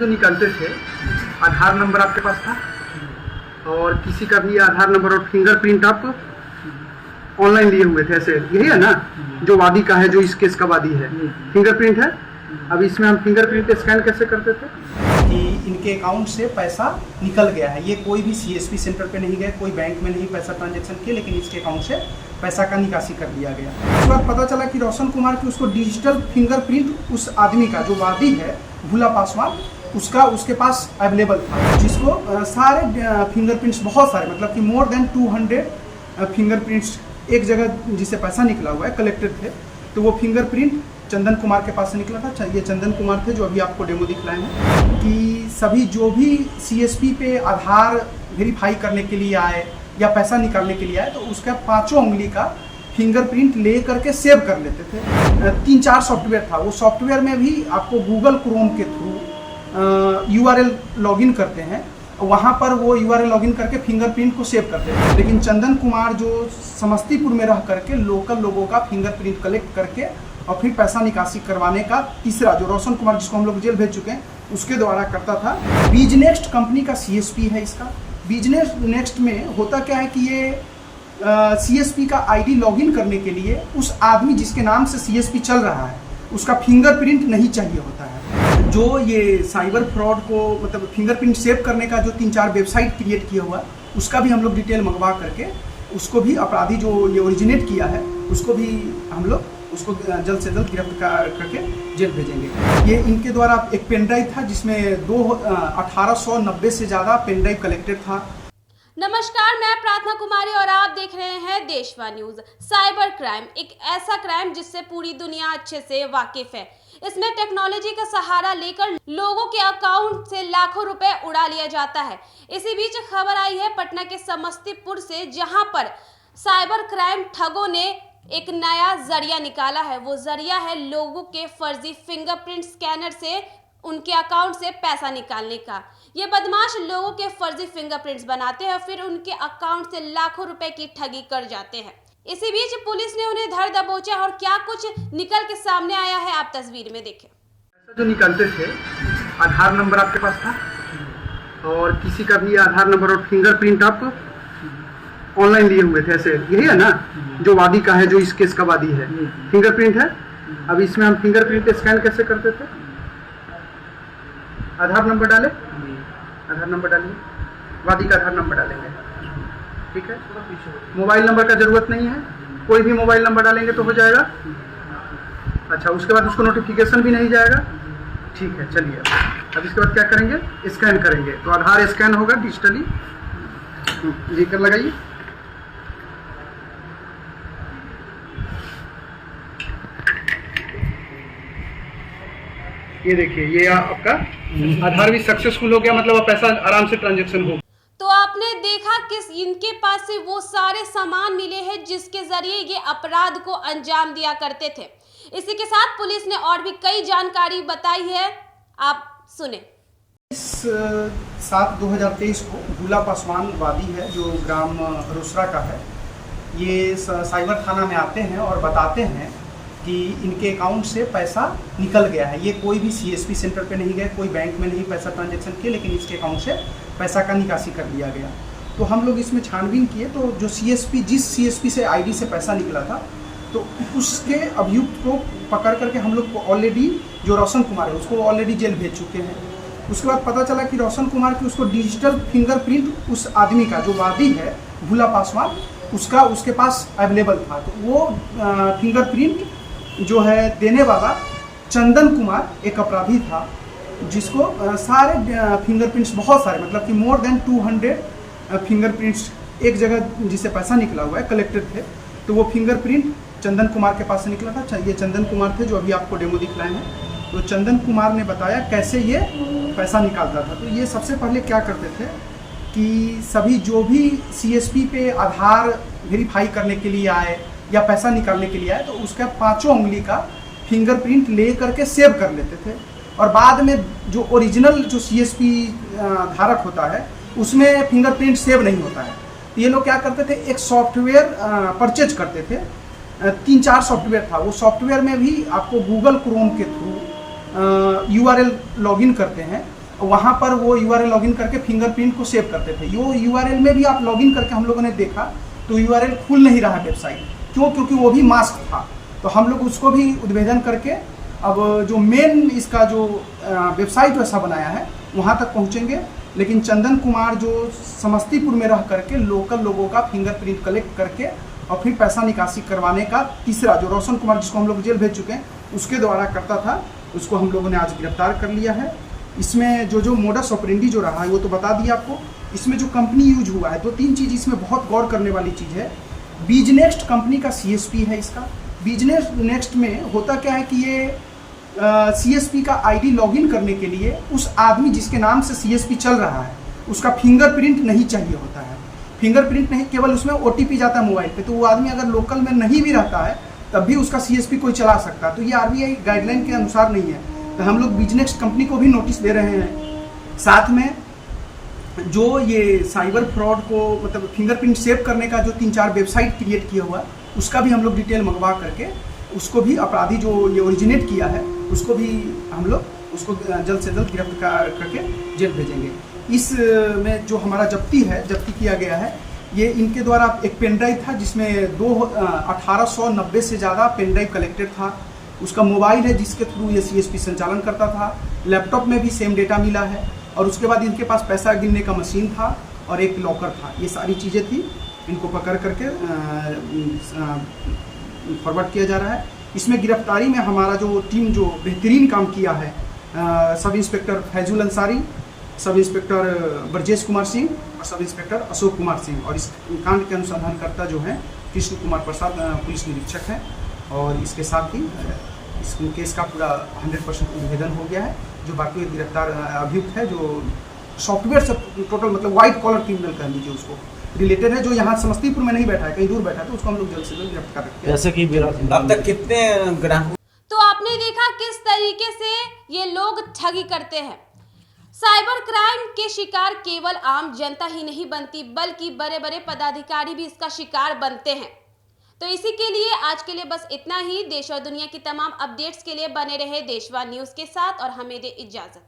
जो निकालते थे, आधार नंबर आपके पास था और किसी का भी आधार नंबर और फिंगरप्रिंट आप ऑनलाइन लिए हुए थे, ऐसे यही है ना? जो वादी का है, जो इस केस का वादी है, फिंगरप्रिंट है। अब इसमें हम फिंगरप्रिंट स्कैन कैसे करते थे कि इनके अकाउंट से पैसा निकल गया है। ये कोई भी सीएसपी सेंटर पे नहीं गए, कोई बैंक में नहीं पैसा ट्रांजैक्शन किए, लेकिन इसके अकाउंट से पैसा का निकासी कर दिया गया। उसके बाद पता चला कि रोशन कुमार की उसको डिजिटल फिंगरप्रिंट उस आदमी का जो वादी है भोला पासवान, उसका उसके पास अवेलेबल था, जिसको सारे फिंगरप्रिंट्स, बहुत सारे, मतलब कि मोर देन 200 फिंगरप्रिंट्स एक जगह जिससे पैसा निकला हुआ है, कलेक्टेड थे। तो वो फिंगरप्रिंट चंदन कुमार के पास से निकला था। ये चंदन कुमार थे जो अभी आपको डेमो दिखलाए हैं कि सभी जो भी सीएसपी पे आधार वेरीफाई करने के लिए आए या पैसा निकालने के लिए आए, तो उसका 5 उंगली का फिंगरप्रिंट ले करके सेव कर लेते थे। 3-4 सॉफ्टवेयर था। वो सॉफ्टवेयर में भी आपको गूगल क्रोम के थ्रू URL लॉगिन करते हैं, वहाँ पर वो URL लॉगिन करके फिंगरप्रिंट को सेव करते थे। लेकिन चंदन कुमार जो समस्तीपुर में रह करके लोकल लोगों का फिंगरप्रिंट कलेक्ट करके और फिर पैसा निकासी करवाने का तीसरा, जो रोशन कुमार जिसको हम लोग जेल भेज चुके हैं, उसके द्वारा करता था। बिजनेक्स्ट कंपनी का CSP है इसका। बिजनेक्स्ट में होता क्या है कि ये CSP का ID लॉगिन करने के लिए उस आदमी जिसके नाम से CSP चल रहा है उसका फिंगरप्रिंट नहीं चाहिए होता है। जो ये साइबर फ्रॉड को, मतलब फिंगरप्रिंट सेव करने का जो 3-4 वेबसाइट क्रिएट किया हुआ, उसका भी हम लोग डिटेल मंगवा करके उसको भी, अपराधी जो ये ओरिजिनेट किया है उसको भी हम लोग उसको जल्द से जल्द गिरफ्तार करके जेल भेजेंगे। ये इनके द्वारा एक पेन ड्राइव था जिसमें 1890 से ज़्यादा पेन ड्राइव कलेक्टेड था। नमस्कार, मैं प्रार्थना कुमारी और आप देख रहे हैं देशवा न्यूज। साइबर क्राइम एक ऐसा क्राइम जिससे पूरी दुनिया अच्छे से वाकिफ है। इसमें टेक्नोलॉजी का सहारा लेकर लोगों के अकाउंट से लाखों रुपए उड़ा लिया जाता है। इसी बीच खबर आई है पटना के समस्तीपुर से, जहां पर साइबर क्राइम ठगों ने एक नया जरिया निकाला है। वो जरिया है लोगों के फर्जी फिंगरप्रिंट स्कैनर से उनके अकाउंट से पैसा निकालने का। ये बदमाश लोगों के फर्जी फिंगरप्रिंट्स बनाते हैं, फिर उनके अकाउंट से लाखों रुपए की ठगी कर जाते हैं। इसी बीच पुलिस ने उन्हें धर दबोचा और क्या कुछ निकल के सामने आया है, आप तस्वीर में देखें। जो निकालते थे, आधार नंबर आपके पास था और किसी का भी आधार नंबर और फिंगरप्रिंट आप ऑनलाइन लिए हुए थे, ऐसे यही है ना? जो वादी का है, जो इस केस का वादी है, फिंगरप्रिंट है। अब इसमें हम फिंगरप्रिंट स्कैन कैसे करते थे? आधार नंबर डाले, आधार नंबर डालिए, वादी का आधार नंबर डालेंगे, ठीक है? मोबाइल नंबर का जरूरत नहीं है, कोई भी मोबाइल नंबर डालेंगे तो हो जाएगा। अच्छा, उसके बाद उसको नोटिफिकेशन भी नहीं जाएगा, ठीक है? चलिए, अब इसके बाद क्या करेंगे? स्कैन करेंगे। तो आधार स्कैन होगा डिजिटली, जी कर लगाइए। ये देखिए, ये आपका आधार भी सक्सेसफुल हो गया, मतलब अब पैसा आराम से ट्रांजैक्शन हो। तो आपने देखा किस इनके पास से वो सारे सामान मिले हैं जिसके जरिए ये अपराध को अंजाम दिया करते थे। इसी के साथ पुलिस ने और भी कई जानकारी बताई है, आप सुने। 7/2023 को भोला पासवान वादी है जो ग्राम रोसड़ा का है, ये साइबर थाना में आते हैं और बताते हैं कि इनके अकाउंट से पैसा निकल गया है। ये कोई भी CSP सेंटर पे नहीं गए, कोई बैंक में नहीं पैसा ट्रांजैक्शन किए, लेकिन इसके अकाउंट से पैसा का निकासी कर दिया गया। तो हम लोग इसमें छानबीन किए, तो जो CSP, जिस CSP से ID से पैसा निकला था, तो उसके अभियुक्त को पकड़ करके हम लोग को ऑलरेडी, जो रोशन कुमार है, उसको ऑलरेडी जेल भेज चुके हैं। उसके बाद पता चला कि रोशन कुमार की उसको डिजिटल फिंगरप्रिंट उस आदमी का जो वादी है भोला पासवान, उसका उसके पास अवेलेबल था। तो वो फिंगरप्रिंट जो है देने वाला चंदन कुमार एक अपराधी था, जिसको सारे फिंगरप्रिंट्स, बहुत सारे, मतलब कि मोर देन 200 फिंगरप्रिंट्स एक जगह जिससे पैसा निकला हुआ है, कलेक्टेड थे। तो वो फिंगरप्रिंट चंदन कुमार के पास से निकला था। ये चंदन कुमार थे जो अभी आपको डेमो दिखलाए हैं। तो चंदन कुमार ने बताया कैसे ये पैसा निकालता था। तो ये सबसे पहले क्या करते थे कि सभी जो भी CSP पे आधार वेरीफाई करने के लिए आए या पैसा निकालने के लिए आए, तो उसका 5 उंगली का फिंगरप्रिंट ले करके सेव कर लेते थे। और बाद में जो ओरिजिनल जो CSP धारक होता है उसमें फिंगरप्रिंट सेव नहीं होता है। तो ये लोग क्या करते थे, एक सॉफ्टवेयर परचेज करते थे। 3-4 सॉफ्टवेयर था। वो सॉफ्टवेयर में भी आपको गूगल क्रोम के थ्रू URL लॉगिन करते हैं, वहाँ पर वो URL लॉगिन करके फिंगरप्रिंट को सेव करते थे। वो URL में भी आप लॉगिन करके हम लोगों ने देखा तो URL खुल नहीं रहा वेबसाइट, क्यों? क्योंकि वो भी मास्क था। तो हम लोग उसको भी उद्भेदन करके अब जो मेन इसका जो वेबसाइट वैसा बनाया है वहाँ तक पहुँचेंगे। लेकिन चंदन कुमार जो समस्तीपुर में रह करके लोकल लोगों का फिंगरप्रिंट कलेक्ट करके और फिर पैसा निकासी करवाने का तीसरा, जो रोशन कुमार जिसको हम लोग जेल भेज चुके हैं उसके द्वारा करता था, उसको हम लोगों ने आज गिरफ्तार कर लिया है। इसमें जो मोडस ऑपरेंडी जो रहा है वो तो बता दिया आपको। इसमें जो कंपनी यूज हुआ है, 2-3 चीज़ इसमें बहुत गौर करने वाली चीज़ है। बिजनेक्स्ट कंपनी का CSP है इसका। बिजनेक्स्ट में होता क्या है कि ये CSP का ID लॉगिन करने के लिए उस आदमी जिसके नाम से CSP चल रहा है उसका फिंगरप्रिंट नहीं चाहिए होता है। फिंगरप्रिंट नहीं, केवल उसमें OTP जाता है मोबाइल पे। तो वो आदमी अगर लोकल में नहीं भी रहता है तब भी उसका CSP कोई चला सकता है। तो ये RBI गाइडलाइन के अनुसार नहीं है। तो हम लोग बिजनेक्स्ट कंपनी को भी नोटिस दे रहे हैं। साथ में जो ये साइबर फ्रॉड को मतलब फिंगरप्रिंट सेव करने का जो 3-4 वेबसाइट क्रिएट किया हुआ उसका भी हम लोग डिटेल मंगवा करके उसको भी अपराधी जो ये ओरिजिनेट किया है उसको भी हम लोग उसको जल्द से जल्द गिरफ्तार करके जेल भेजेंगे। इस में जो हमारा जब्ती किया गया है, ये इनके द्वारा एक पेन ड्राइव था जिसमें 1890 से ज़्यादा पेन ड्राइव कलेक्टेड था। उसका मोबाइल है जिसके थ्रू ये CSP संचालन करता था। लैपटॉप में भी सेम डेटा मिला है। और उसके बाद इनके पास पैसा गिनने का मशीन था और एक लॉकर था। ये सारी चीज़ें थी। इनको पकड़ करके फॉरवर्ड किया जा रहा है। इसमें गिरफ्तारी में हमारा जो टीम जो बेहतरीन काम किया है, sub inspector Faizul Ansari, sub inspector Brajesh Kumar Singh और सब इंस्पेक्टर अशोक कुमार सिंह, और इस कांड के अनुसंधानकर्ता जो हैं कृष्ण कुमार प्रसाद पुलिस निरीक्षक हैं। और इसके साथ ही इस केस का पूरा 100% उद्भेदन हो गया है। जो बाकी गिरफ्तार अभियुक्त है जो सॉफ्टवेयर से टोटल मतलब व्हाइट कॉलर क्रिमिनल कह लीजिए उसको रिलेटेड है, जो यहाँ समस्तीपुर में नहीं बैठा है, कहीं दूर बैठा है, तो उसको हम लोग जल्द से जल्द गिरफ्तार करते हैं। जैसे कि अब तक कितने ग्राहक। तो आपने देखा किस तरीके से ये लोग ठगी करते हैं। साइबर क्राइम के शिकार केवल आम जनता ही नहीं बनती बल्कि बड़े बड़े पदाधिकारी भी इसका शिकार बनते हैं। तो इसी के लिए आज के लिए बस इतना ही। देश और दुनिया की तमाम अपडेट्स के लिए बने रहे देशवा न्यूज के साथ और हमें दे इजाजत।